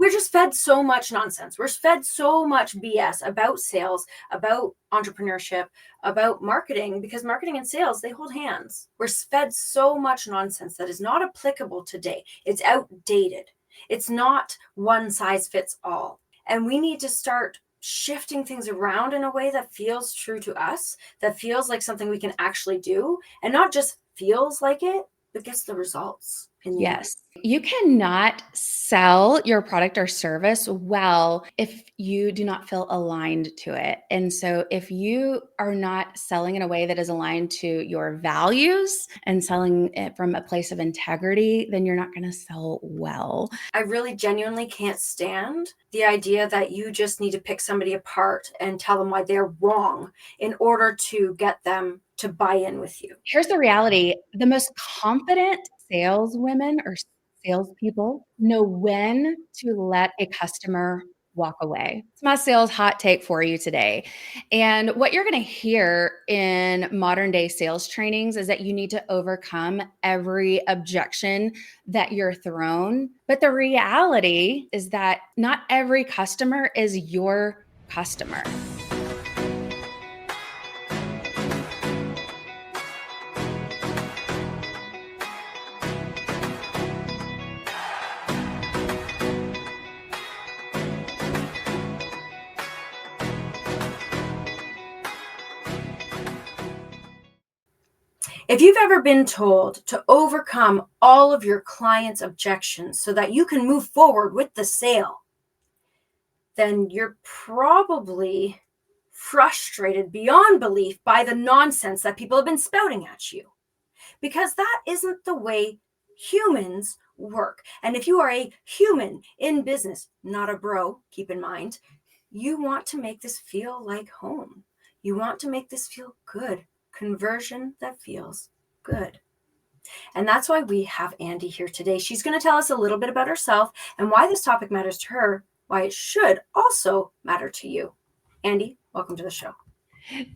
we're just fed so much nonsense. We're fed so much BS about sales, about entrepreneurship, about marketing, because marketing and sales, they hold hands. We're fed so much nonsense that is not applicable today. It's outdated. It's not one size fits all. And we need to start shifting things around in a way that feels true to us, that feels like something we can actually do, and not just feels like it, but gets the results. Yes. You cannot sell your product or service well if you do not feel aligned to it. And so if you are not selling in a way that is aligned to your values and selling it from a place of integrity, then you're not going to sell well. I really genuinely can't stand the idea that you just need to pick somebody apart and tell them why they're wrong in order to get them to buy in with you. Here's the reality. The most confident saleswomen or salespeople know when to let a customer walk away. It's my sales hot take for you today. And what you're going to hear in modern day sales trainings is that you need to overcome every objection that you're thrown. But the reality is that not every customer is your customer. If you've ever been told to overcome all of your clients' objections so that you can move forward with the sale, then you're probably frustrated beyond belief by the nonsense that people have been spouting at you. Because that isn't the way humans work. And if you are a human in business, not a bro, keep in mind, you want to make this feel like home. You want to make this feel good. Conversion that feels good. And that's why we have Andy here today. She's going to tell us a little bit about herself and why this topic matters to her, why it should also matter to you. Andy, welcome to the show.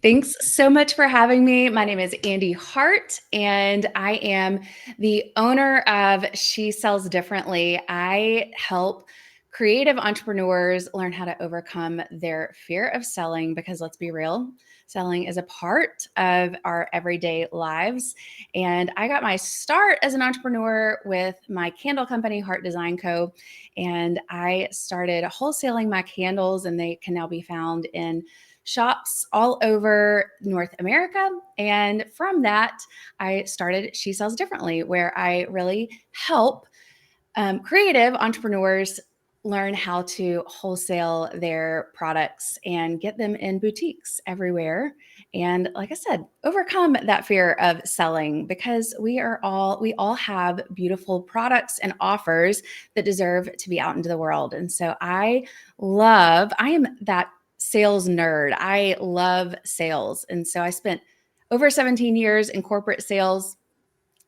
Thanks so much for having me. My name is Andy Hart, and I am the owner of She Sells Differently. I help creative entrepreneurs learn how to overcome their fear of selling, because let's be real, selling is a part of our everyday lives. And I got my start as an entrepreneur with my candle company, Heart Design Co. And I started wholesaling my candles, and they can now be found in shops all over North America. And from that, I started She Sells Differently, where I really help creative entrepreneurs learn how to wholesale their products and get them in boutiques everywhere. And like I said, overcome that fear of selling, because we all have beautiful products and offers that deserve to be out into the world. And so I am that sales nerd. I love sales. And so I spent over 17 years in corporate sales,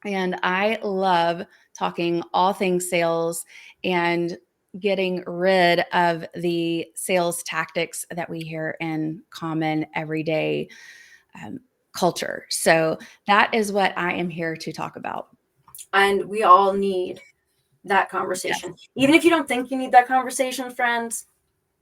and I love talking all things sales and getting rid of the sales tactics that we hear in common everyday culture. So that is what I am here to talk about. And we all need that conversation. Yes. Even if you don't think you need that conversation, friends,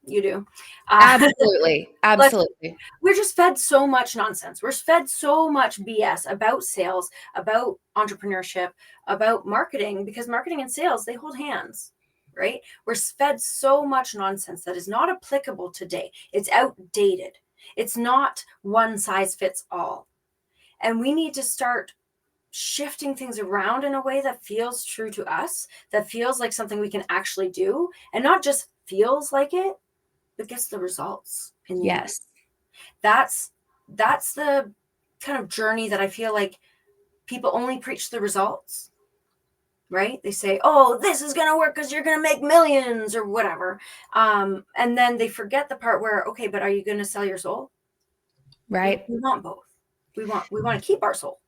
you do. Absolutely. Absolutely. We're just fed so much nonsense. We're fed so much BS about sales, about entrepreneurship, about marketing, because marketing and sales, they hold hands, right? We're fed so much nonsense that is not applicable today. It's outdated. It's not one size fits all. And we need to start shifting things around in a way that feels true to us, that feels like something we can actually do, and not just feels like it, but gets the results. Yes. That's the kind of journey that I feel like people only preach the results, right? They say, oh, this is going to work because you're going to make millions or whatever. And then they forget the part where, okay, but are you going to sell your soul? Right. We want both. We want to keep our soul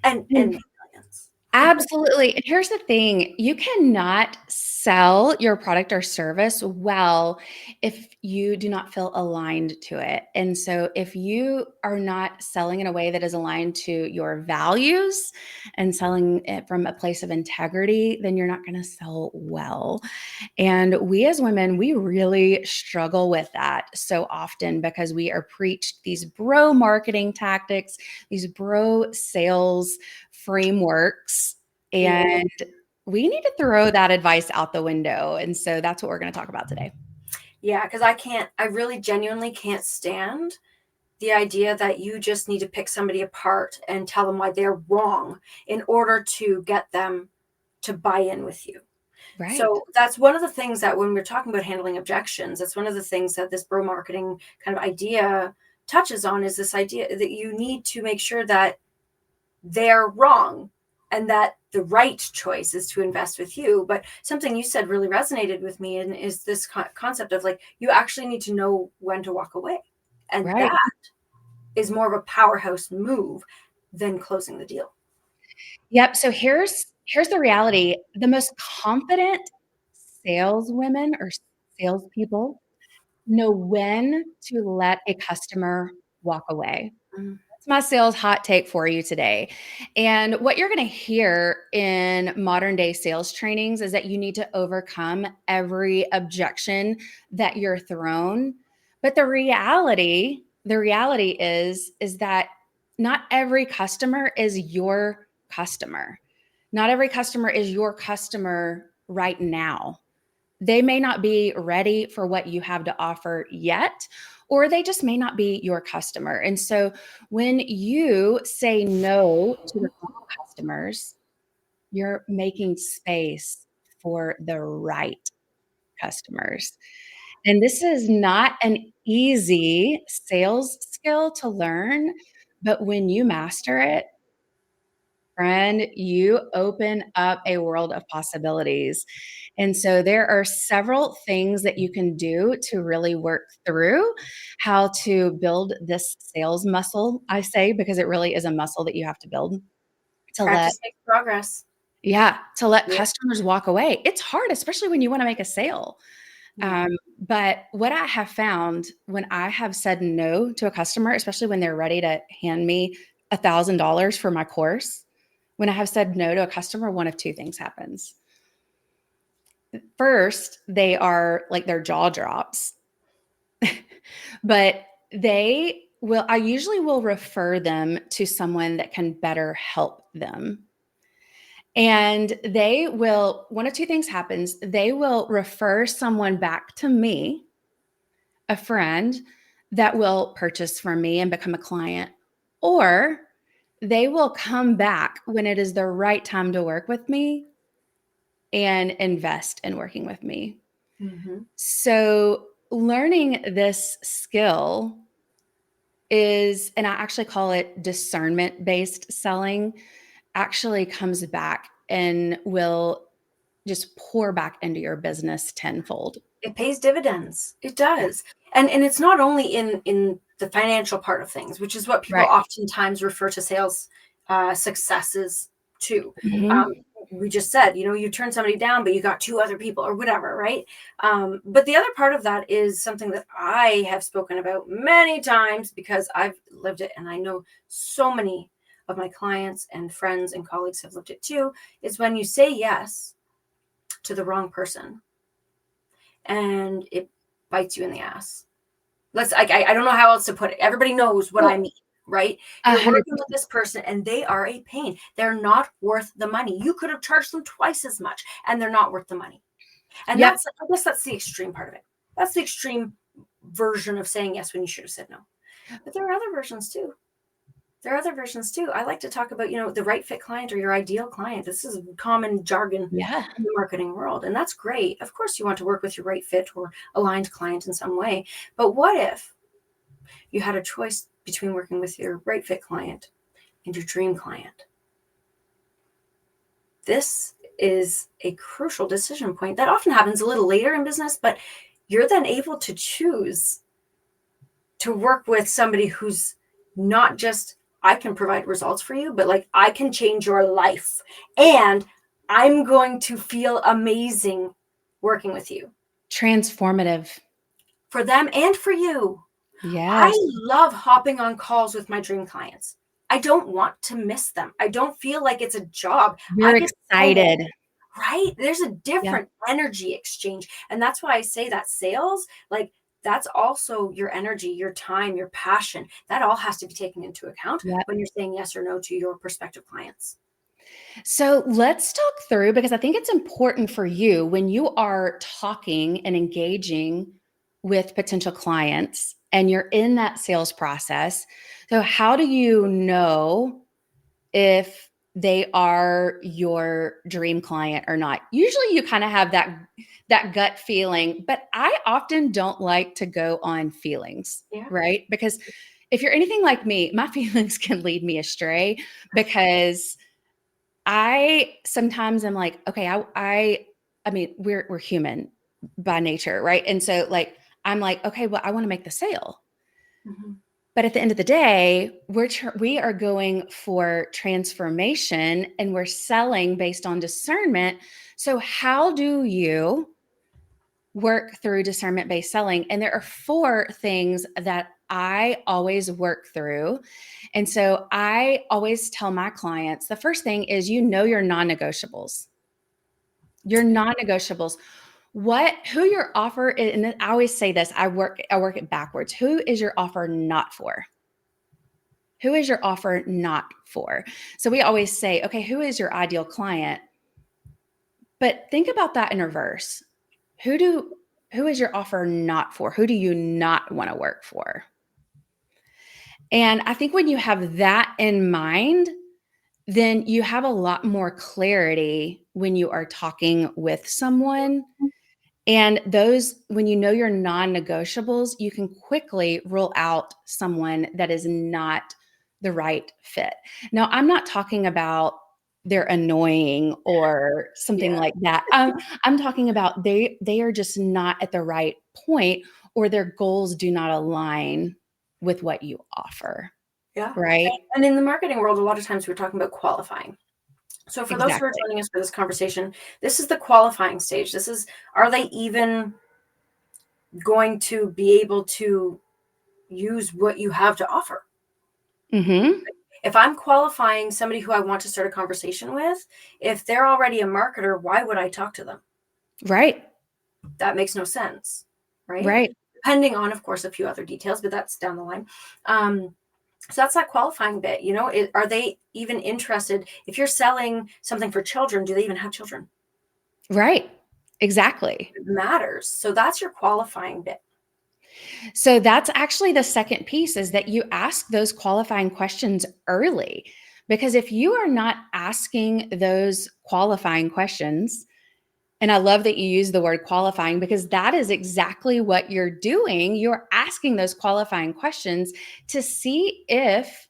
and make millions. Absolutely. And here's the thing, you cannot sell your product or service well if you do not feel aligned to it. And so if you are not selling in a way that is aligned to your values and selling it from a place of integrity, then you're not going to sell well. And we as women, we really struggle with that so often because we are preached these bro marketing tactics, these bro sales frameworks, Yeah. and we need to throw that advice out the window. And so that's what we're going to talk about today. Yeah, because I really genuinely can't stand the idea that you just need to pick somebody apart and tell them why they're wrong in order to get them to buy in with you. Right. So that's one of the things that when we're talking about handling objections, that's one of the things that this bro marketing kind of idea touches on, is this idea that you need to make sure that they're wrong and that the right choice is to invest with you. But something you said really resonated with me, and is this concept of like, you actually need to know when to walk away. And Right. that is more of a powerhouse move than closing the deal. Yep. So here's the reality. The most confident saleswomen or salespeople know when to let a customer walk away. Mhm. That's my sales hot take for you today. And what you're going to hear in modern day sales trainings is that you need to overcome every objection that you're thrown. But the reality is that not every customer is your customer. Not every customer is your customer right now. They may not be ready for what you have to offer yet, or they just may not be your customer. And so when you say no to the wrong customers, you're making space for the right customers. And this is not an easy sales skill to learn, but when you master it, friend, you open up a world of possibilities. And so there are several things that you can do to really work through how to build this sales muscle, I say, because it really is a muscle that you have to build to let, Practice makes progress. yeah, to let Yeah. customers walk away. It's hard, especially when you want to make a sale. Yeah. Um, but what I have found when I have said no to a customer, especially when they're ready to hand me $1,000 for my course, when I have said no to a customer, one of two things happens. First, they are like their jaw drops, but I usually will refer them to someone that can better help them. And one of two things happens. They will refer someone back to me, a friend that will purchase from me and become a client, or they will come back when it is the right time to work with me and invest in working with me. Mhm. So, learning this skill and I actually call it discernment-based selling, actually comes back and will just pour back into your business tenfold. It pays dividends. It Yeah. does. And it's not only in the financial part of things, which is what people Right. oftentimes refer to sales successes to. Um, Mhm. we just said, you turn somebody down, but you got two other people or whatever, right? But the other part of that is something that I have spoken about many times because I've lived it, and I know so many of my clients and friends and colleagues have lived it too, is when you say yes to the wrong person and it bites you in the ass. I don't know how else to put it. Everybody knows what I Well, mean, right? You're working with 100%. this person and they are a pain. They're not worth the money. You could have charged them twice as much and they're not worth the money. And Yep. I guess that's the extreme part of it. That's the extreme version of saying yes when you should have said no. But there are other versions too. There are other versions too. I like to talk about, the right fit client or your ideal client. This is common jargon Yeah. in the marketing world, and that's great. Of course, you want to work with your right fit or aligned client in some way. But what if you had a choice between working with your right fit client and your dream client? This is a crucial decision point that often happens a little later in business, but you're then able to choose to work with somebody who's not just I can provide results for you, but like I can change your life and I'm going to feel amazing working with you. Transformative. For them and for you. I Yes. love hopping on calls with my dream clients. I don't want to miss them. I don't feel like it's a job. I You're get so, excited. right? There's a Yeah. different energy exchange. And that's why I say that sales, like that's also your energy, your time, your passion. That all has to be taken into account Yeah. when you're saying yes or no to your prospective clients. So let's talk through, because I think it's important for you when you are talking and engaging with potential clients and you're in that sales process. So, how do you know if they are your dream client or not? Usually you kind of have that gut feeling, but I often don't like to go on feelings, Yeah. right? Because if you're anything like me, my feelings can lead me astray, because I sometimes am like, okay, I mean, we're human by nature, right? And so like I'm like, okay, well, I want to make the sale. Mhm. But at the end of the day, we are going for transformation and we're selling based on discernment. So how do you work through discernment-based selling? And there are 4 things that I always work through. And so I always tell my clients, the first thing is, your non-negotiables. Your non-negotiables. Who your offer is, and I always say this, I work it backwards. Who is your offer not for? Who is your offer not for? So we always say, okay, who is your ideal client? But think about that in reverse. Who do who is your offer not for? Who do you not want to work for? And I think when you have that in mind, then you have a lot more clarity when you are talking with someone. And those, when you know your non negotiables, you can quickly rule out someone that is not the right fit. Now, I'm not talking about they're annoying or something Yeah. like that. I'm talking about they are just not at the right point, or their goals do not align with what you offer. Yeah. Right? And in the marketing world, a lot of times we're talking about qualifying. So for those who are Exactly. joining us for this conversation, this is the qualifying stage. This is, are they even going to be able to use what you have to offer? Hmm. If I'm qualifying somebody who I want to start a conversation with, if they're already a marketer, why would I talk to them? Right. That makes no sense, right? Right. Depending on, of course, a few other details, but that's down the line. So that's that qualifying bit. Are they even interested? If you're selling something for children, do they even have children? Right. Exactly. It matters. So that's your qualifying bit. So that's actually the second piece, is that you ask those qualifying questions early. Because if you are not asking those qualifying questions, and I love that you use the word qualifying, because that is exactly what you're doing. You're asking those qualifying questions to see if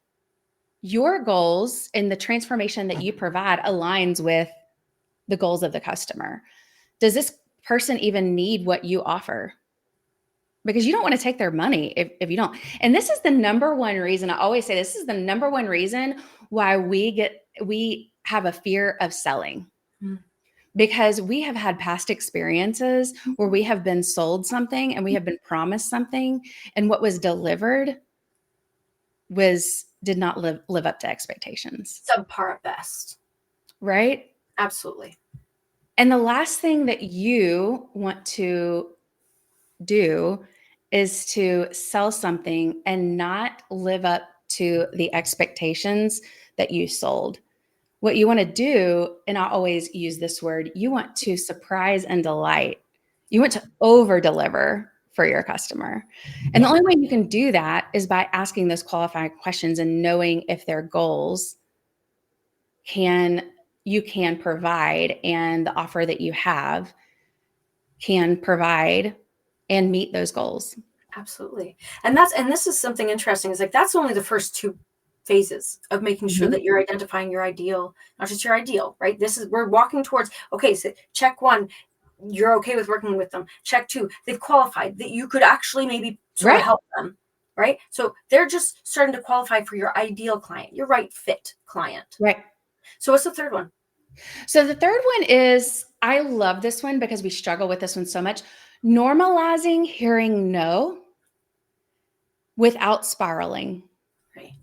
your goals and the transformation that you provide aligns with the goals of the customer. Does this person even need what you offer? Because you don't want to take their money if you don't. And this is the number one reason, I always say this is the number one reason why we have a fear of selling. Mm. Because we have had past experiences where we have been sold something and we have been promised something, and what was delivered did not live up to expectations. Subpar at best. Right? Absolutely. And the last thing that you want to do is to sell something and not live up to the expectations that you sold. What you want to do, and I always use this word, you want to surprise and delight. You want to over deliver for your customer. And the Yeah, only way you can do that is by asking those qualifying questions and knowing if their goals you can provide, and the offer that you have can provide and meet those goals. absolutely. And this is something interesting. Is like that's only the first two phases of making sure Mhm. that you're identifying your ideal, not just your ideal, right? This is, we're walking towards, okay, so check one, you're okay with working with them. Check two, they've qualified that you could actually maybe sort of Right. help them. right? So they're just starting to qualify for your ideal client, your right fit client. Right. So what's the third one? So the third one is, I love this one because we struggle with this one so much. Normalizing hearing no without spiraling. Right.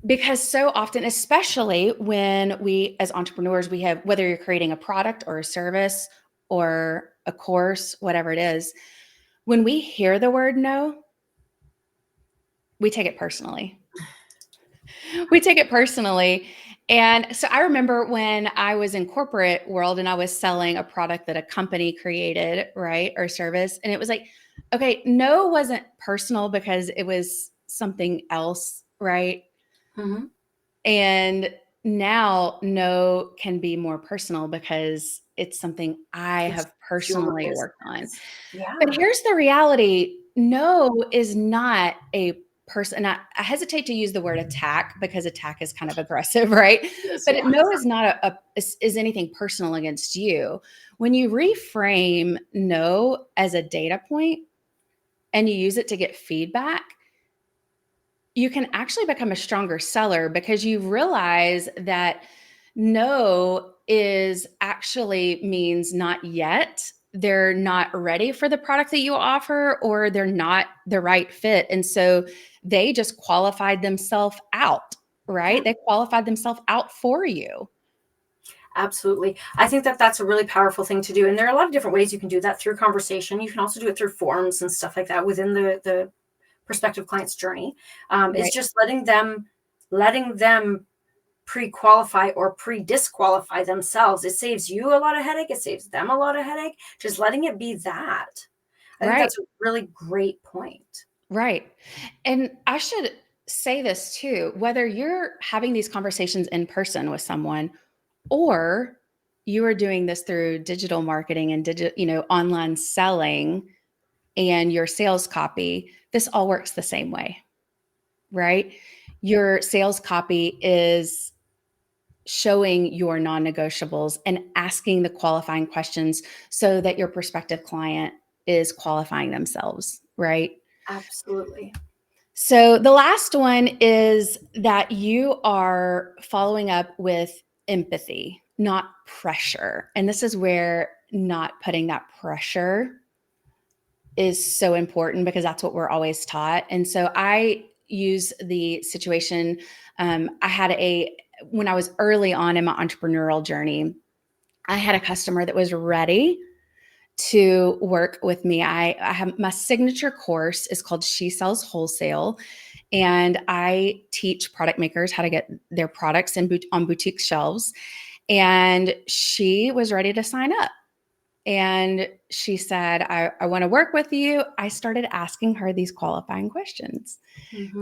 Because so often, especially when we as entrepreneurs, we have, whether you're creating a product or a service or a course, whatever it is, when we hear the word no, we take it personally. We take it personally. And so I remember when I was in corporate world and I was selling a product that a company created, right, or service, and it was like, okay, no wasn't personal because it was something else, right? Mm-hmm. And now no can be more personal because it's something I have It's your personally worked on. business. Yeah. But here's the reality. No is not a person. I hesitate to use the word attack because attack is kind of aggressive, right? Yes, But yeah. no is not is anything personal against you. When you reframe no as a data point and you use it to get feedback, you can actually become a stronger seller because you realize that no is actually means not yet. They're not ready for the product that you offer, or they're not the right fit. And so they just qualified themselves out, right? Yeah. They qualified themselves out for you. Absolutely. I think that that's a really powerful thing to do. And there are a lot of different ways you can do that through conversation. You can also do it through forums and stuff like that within the prospective client's journey. It's Right. just letting them pre-qualify or pre-disqualify themselves. It saves you a lot of headache. It saves them a lot of headache. Just letting it be that. I think Right. that's a really great point. Right. And I should say this too, whether you're having these conversations in person with someone or you are doing this through digital marketing and online selling and your sales copy, this all works the same way, right? Your sales copy is showing your non-negotiables and asking the qualifying questions so that your prospective client is qualifying themselves, right? Absolutely. So the last one is that you are following up with empathy, not pressure. And this is where not putting that pressure is so important because that's what we're always taught. And so I use the situation. I had when I was early on in my entrepreneurial journey, I had a customer that was ready to work with me. I have my signature course is called She Sells Wholesale. And I teach product makers how to get their products on boutique shelves. And she was ready to sign up. And she said, I want to work with you. I started asking her these qualifying questions.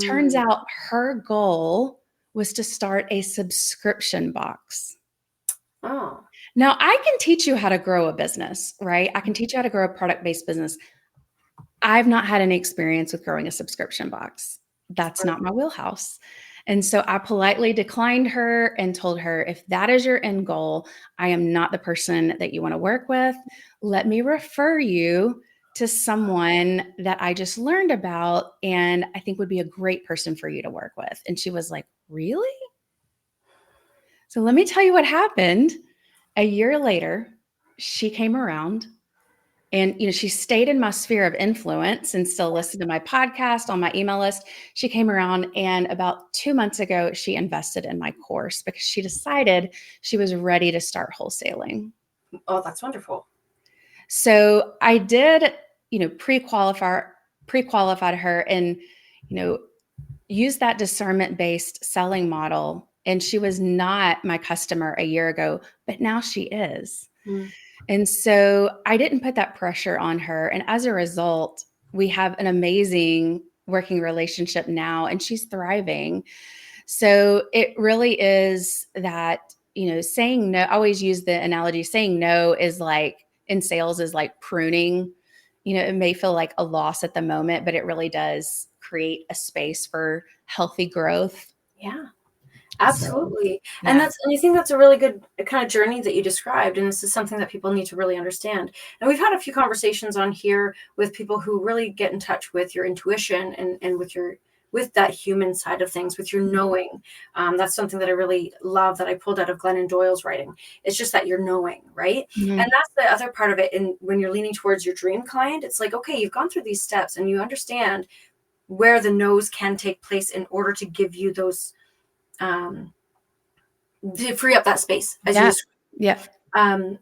Turns Mm-hmm. out her goal was to start a subscription box. Oh. Now, I can teach you how to grow a business, right? I can teach you how to grow a product based business. I've not had any experience with growing a subscription box. That's Right. not my wheelhouse. And so I politely declined her and told her, if that is your end goal, I am not the person that you want to work with. Let me refer you to someone that I just learned about and I think would be a great person for you to work with. And she was like, really? So let me tell you what happened. A year later, she came around and she stayed in my sphere of influence and still listened to my podcast on my email list. She came around and about 2 months ago, she invested in my course because she decided she was ready to start wholesaling. Oh, that's wonderful. So I did, pre-qualified her and, use that discernment-based selling model. And she was not my customer a year ago, but now she is. Mm. And so I didn't put that pressure on her. And as a result, we have an amazing working relationship now, and she's thriving. So it really is that, saying no, I always use the analogy saying no is like in sales is like pruning. It may feel like a loss at the moment, but it really does create a space for healthy growth. Yeah. Absolutely. So, And yeah. I think that's a really good kind of journey that you described. And this is something that people need to really understand. And we've had a few conversations on here with people who really get in touch with your intuition and with that human side of things, with your knowing. That's something that I really love that I pulled out of Glennon Doyle's writing. It's just that you're knowing, right? Mhm. And that's the other part of it. And when you're leaning towards your dream client, it's like, okay, you've gone through these steps and you understand where the no's can take place in order to give you those to free up that space as you Yeah. described. Yeah.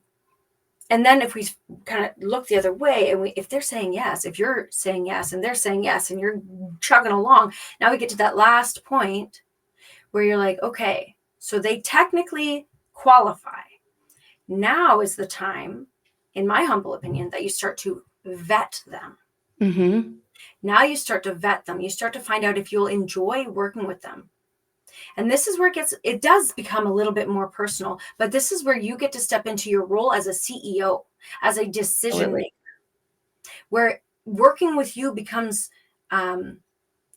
And then if we kind of look the other way and if they're saying yes, if you're saying yes and they're saying yes and you're chugging along, now we get to that last point where you're like, okay, so they technically qualify. Now is the time, in my humble opinion, that you start to vet them. Mm-hmm. Now you start to vet them. You start to find out if you'll enjoy working with them. And this is where it does become a little bit more personal, but this is where you get to step into your role as a CEO, as a decision Absolutely. maker, where working with you becomes an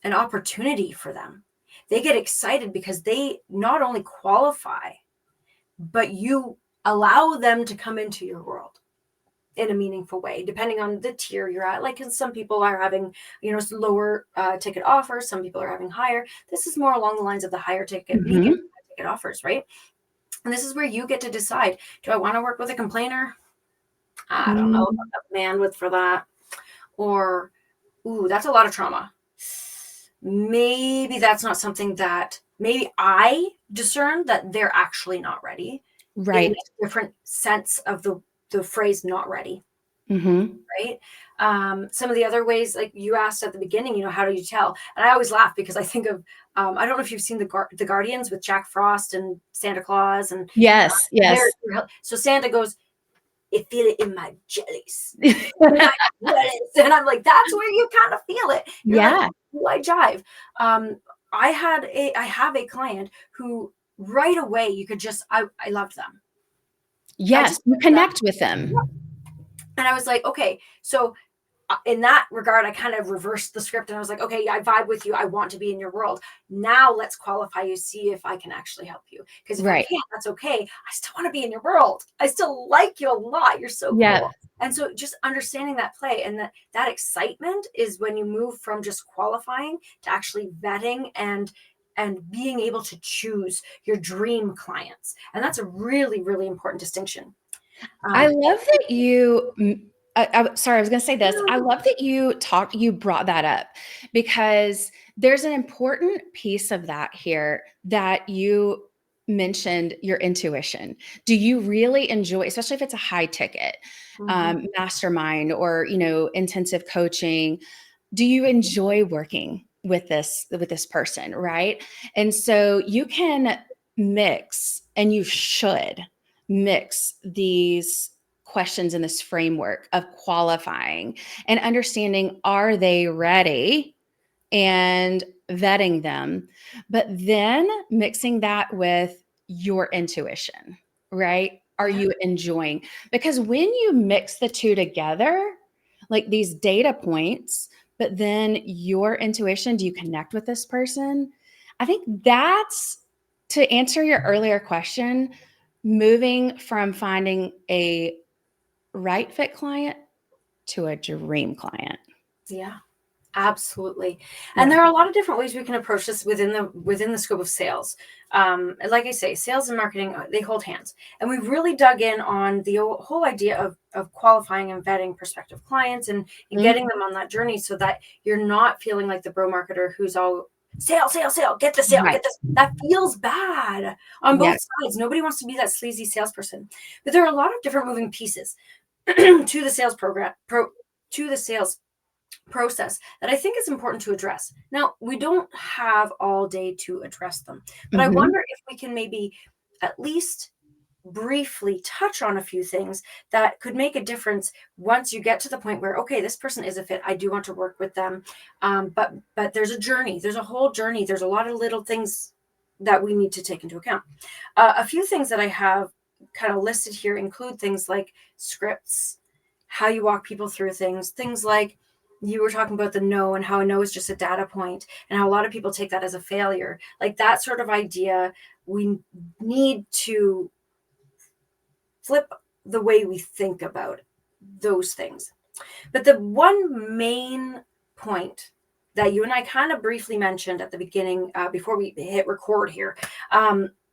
opportunity for them. They get excited because they not only qualify, but you allow them to come into your world in a meaningful way, depending on the tier you're at. Like, some people are having, lower ticket offers. Some people are having higher. This is more along the lines of the higher ticket, medium Mm-hmm. ticket offers, right? And this is where you get to decide, do I want to work with a complainer? I don't know Mm-hmm. about the bandwidth for that. Or, ooh, that's a lot of trauma. Maybe that's not something that maybe I discern that they're actually not ready in Right. a different sense of the phrase not ready. Mm-hmm. Right. Some of the other ways, like you asked at the beginning, how do you tell? And I always laugh because I think of, I don't know if you've seen the Guardians with Jack Frost and Santa Claus and Yes. Yes. so Santa goes, I feel it in my jellies. And I'm like, that's where you kind of feel it. You're like, Yeah. do I jive? I have a client who right away you could just, I loved them. I Yes. just You loved them. connect with them. And I was like, okay, so in that regard, I kind of reversed the script and I was like, okay, I vibe with you. I want to be in your world. Now let's qualify you, see if I can actually help you. Because if I Right. can't, that's okay. I still want to be in your world. I still like you a lot. You're so Yeah. cool. And so just understanding that play and that excitement is when you move from just qualifying to actually vetting and being able to choose your dream clients. And that's a really, really important distinction. I Um, love that you sorry, I was going to say this. I love that you brought that up because there's an important piece of that here that you mentioned your intuition. Do you really enjoy, especially if it's a high ticket, mhm. mastermind or, intensive coaching, do you enjoy working with this person, right? And so you can mix, and you should mix these questions in this framework of qualifying and understanding, are they ready, and vetting them, but then mixing that with your intuition, right? Are Yeah. you enjoying? Because when you mix the two together, like these data points, but then your intuition, do you connect with this person? I think that's, to answer your earlier question, moving from finding a right fit client to a dream client. Yeah. Absolutely. And Yeah. there are a lot of different ways we can approach this within the scope of sales. Like I say, sales and marketing, they hold hands. And we've really dug in on the whole idea of qualifying and vetting prospective clients and Mhm. getting them on that journey so that you're not feeling like the bro marketer who's all sale, sale, sale, get the sale, Right. get this. That feels bad on Yeah. both sides. Nobody wants to be that sleazy salesperson. But there are a lot of different moving pieces to the to the sales process that I think is important to address. Now, we don't have all day to address them, but I Mhm. wonder if we can maybe at least briefly touch on a few things that could make a difference once you get to the point where, okay, this person is a fit. I do want to work with them. But there's a journey, there's a whole journey. There's a lot of little things that we need to take into account. A few things that I have kind of listed here include things like scripts, how you walk people through things like you were talking about the no and how a no is just a data point and how a lot of people take that as a failure. Like that sort of idea, we need to flip the way we think about those things. But the one main point that you and I kind of briefly mentioned at the beginning, before we hit record here,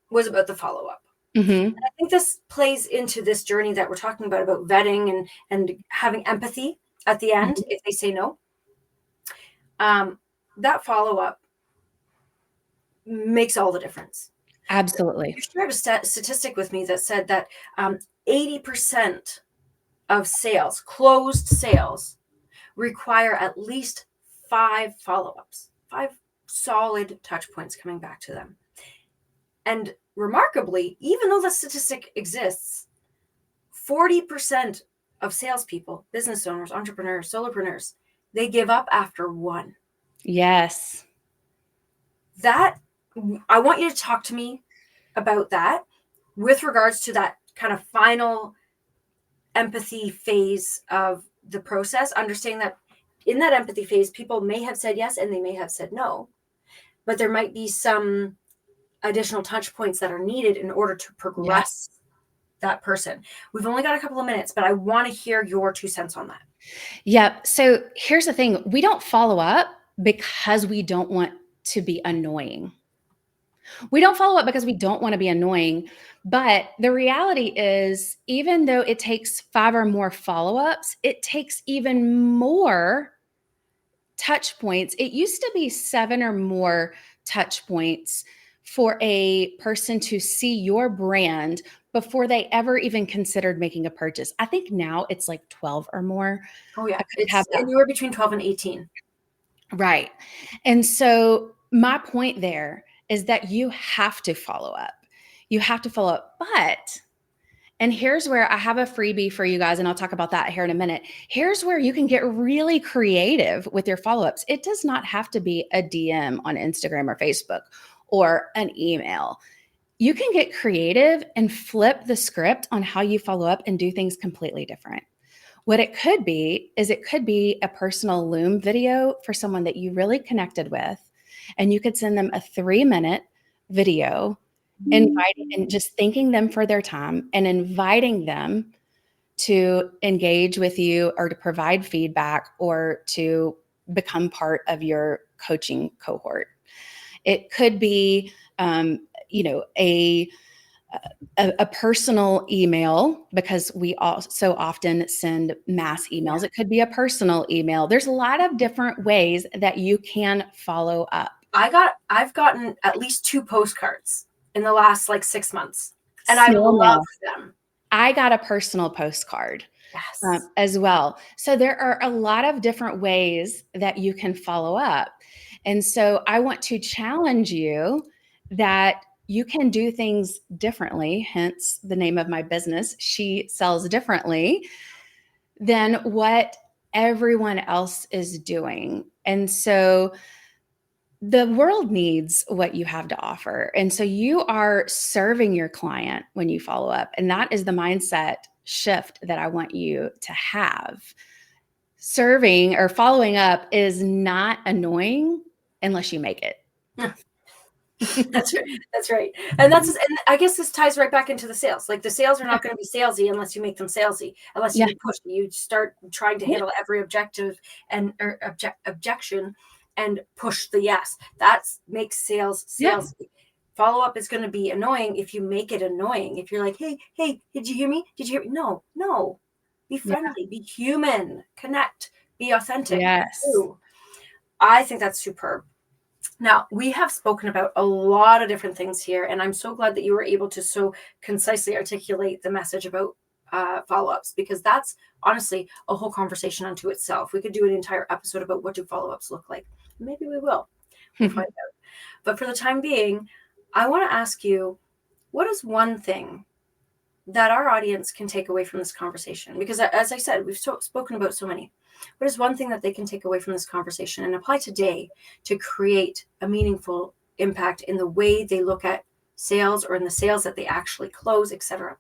was about the follow-up. Mm-hmm. I think this plays into this journey that we're talking about vetting and having empathy at the end if they say no. That follow-up makes all the difference. Absolutely. You shared a statistic with me that said that 80% of sales, closed sales, require at least 5 follow-ups, 5 solid touch points coming back to them. And remarkably, even though the statistic exists, 40% of salespeople, business owners, entrepreneurs, solopreneurs, they give up after 1. Yes. That, I want you to talk to me about that with regards to that kind of final empathy phase of the process, understanding that in that empathy phase, people may have said yes and they may have said no, but there might be some additional touch points that are needed in order to progress that person. We've only got a couple of minutes, but I want to hear your 2 cents on that. Yep. So here's the thing. We don't follow up because we don't want to be annoying. We don't follow up because we don't want to be annoying. But the reality is, even though it takes 5 or more follow-ups, it takes even more touch points. It used to be 7 or more touch points for a person to see your brand before they ever even considered making a purchase. I think now it's like 12 or more. Oh yeah, I could it's have that. anywhere between 12 and 18. Right. And so my point there is that you have to follow up. You have to follow up. But, and here's where I have a freebie for you guys, and I'll talk about that here in a minute. Here's where you can get really creative with your follow ups. It does not have to be a DM on Instagram or Facebook or an email. You can get creative and flip the script on how you follow up and do things completely different. What it could be is it could be a personal Loom video for someone that you really connected with, and you could send them a 3-minute video, inviting and just thanking them for their time and inviting them to engage with you or to provide feedback or to become part of your coaching cohort. It could be, a personal email, because we so often send mass emails. It could be a personal email. There's a lot of different ways that you can follow up. I've gotten at least 2 postcards in the last like 6 months, and I Snail love mail. them. I got a personal postcard Yes. as well. So there are a lot of different ways that you can follow up. And so I want to challenge you that you can do things differently, hence the name of my business, She Sells Differently, than what everyone else is doing. And so the world needs what you have to offer. And so you are serving your client when you follow up. And that is the mindset shift that I want you to have. Serving or following up is not annoying unless you make it. That's right. That's right. And I guess this ties right back into the sales. Like the sales are not going to be salesy unless you make them salesy, unless you push, you start trying to handle every objective and objection and push the yes. That makes sales salesy. Yeah. Follow up is going to be annoying if you make it annoying. If you're like, hey, did you hear me? Did you hear me? No. Be friendly, be human, connect, be authentic. Yes. Ooh, I think that's superb. Now, we have spoken about a lot of different things here, and I'm so glad that you were able to so concisely articulate the message about follow-ups, because that's honestly a whole conversation unto itself. We could do an entire episode about what do follow-ups look like. Maybe we will. We'll find out. But for the time being, I want to ask you, what is one thing that our audience can take away from this conversation? Because as I said, we've spoken about so many. What is one thing that they can take away from this conversation and apply today to create a meaningful impact in the way they look at sales or in the sales that they actually close, etc.?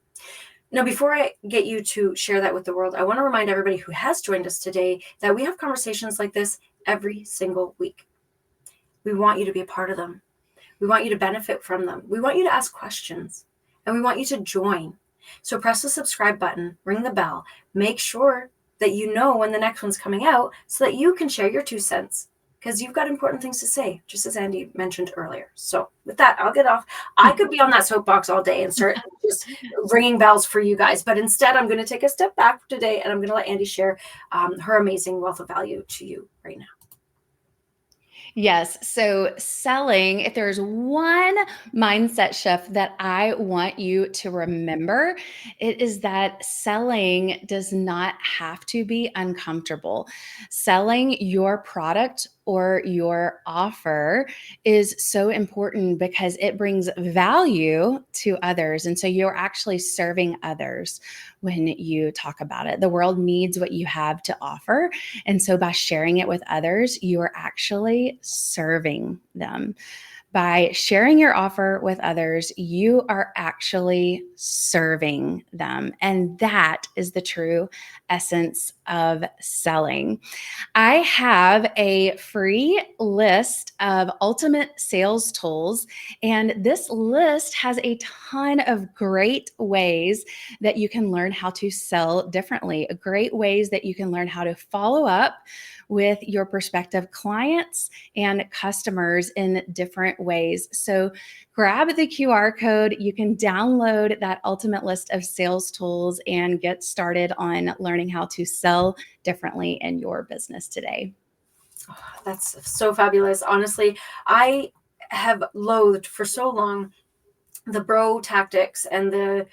Now, before I get you to share that with the world, I want to remind everybody who has joined us today that we have conversations like this every single week. We want you to be a part of them. We want you to benefit from them. We want you to ask questions, and we want you to join. So press the subscribe button, ring the bell, make sure that you know when the next one's coming out so that you can share your 2 cents, because you've got important things to say, just as Andy mentioned earlier. So with that, I'll get off. I could be on that soapbox all day and start just ringing bells for you guys, but instead I'm going to take a step back today, and I'm going to let Andy share her amazing wealth of value to you right now. Yes. So selling, if there's one mindset shift that I want you to remember, it is that selling does not have to be uncomfortable. Selling your product or your offer is so important because it brings value to others. And so you're actually serving others when you talk about it. The world needs what you have to offer. And so by sharing it with others, you are actually serving them. By sharing your offer with others, you are actually serving them. And that is the true essence of selling. I have a free list of ultimate sales tools, and this list has a ton of great ways that you can learn how to sell differently, great ways that you can learn how to follow up with your prospective clients and customers in different ways. So grab the QR code. You can download that ultimate list of sales tools and get started on learning how to sell differently in your business today. Oh, that's so fabulous. Honestly, I have loathed for so long the bro tactics and the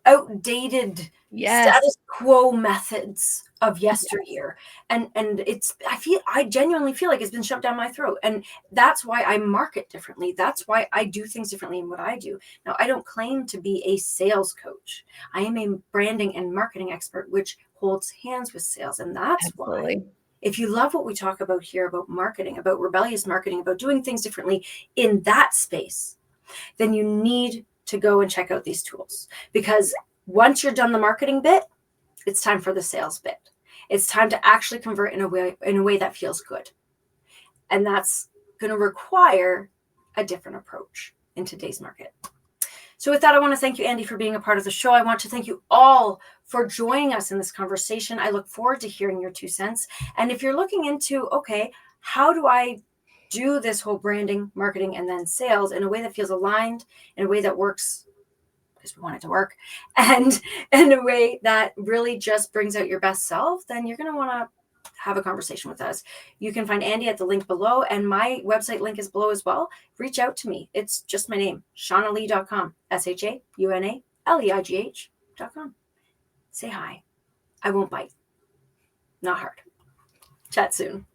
outdated Yes, status quo methods of yesteryear. And I genuinely feel like it's been shoved down my throat. And that's why I market differently. That's why I do things differently in what I do. Now, I don't claim to be a sales coach. I am a branding and marketing expert, which holds hands with sales. And that's why, absolutely. if you love what we talk about here, about marketing, about rebellious marketing, about doing things differently in that space, then you need to go and check out these tools, because once you're done the marketing bit, it's time for the sales bit. It's time to actually convert in a way that feels good. And that's going to require a different approach in today's market. So with that, I want to thank you, Andy, for being a part of the show. I want to thank you all for joining us in this conversation. I look forward to hearing your 2 cents. And if you're looking into, okay, how do I do this whole branding, marketing, and then sales in a way that feels aligned, in a way that works because we want it to work, and in a way that really just brings out your best self, then you're going to want to have a conversation with us. You can find Andy at the link below, and my website link is below as well. Reach out to me. It's just my name, ShaunaLeigh.com, ShaunaLeigh.com. Say hi. I won't bite. Not hard. Chat soon.